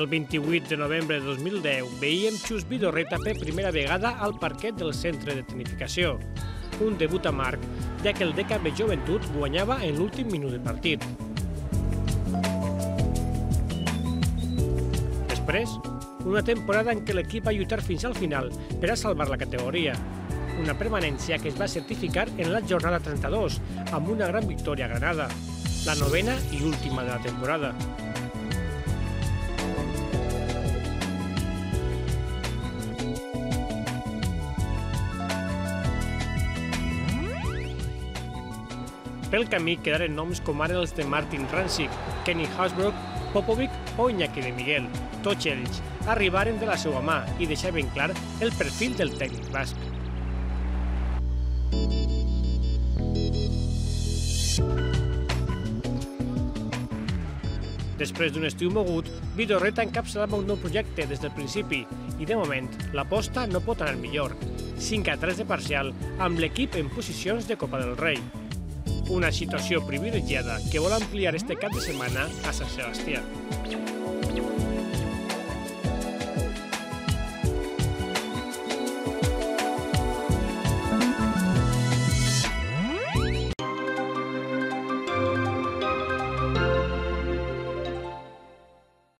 El 28 de novembre de 2010 veiem Xus Vidorreta per primera vegada al parquet del centre de tecnificació. Un debut amarg, ja que el DKB Joventut guanyava en l'últim minut de partit. Després, una temporada en què l'equip va lluitar fins al final per a salvar la categoria. Una permanència que es va certificar en la jornada 32, amb una gran victòria a Granada, la novena i última de la temporada. Pel camí quedaren noms com ara els de Martin Rancic, Kenny Hasbrook, Popovic o Iñaki de Miguel. Tots ells arribaren de la seva mà i deixaven clar el perfil del tècnic basc. Després d'un estiu mogut, Vidorreta encapçalava un nou projecte des del principi i, de moment, l'aposta no pot anar millor. 5-3 de parcial amb l'equip en posicions de Copa del Rei. Una situació privilegiada que vol ampliar este cap de setmana a Sant Sebastià.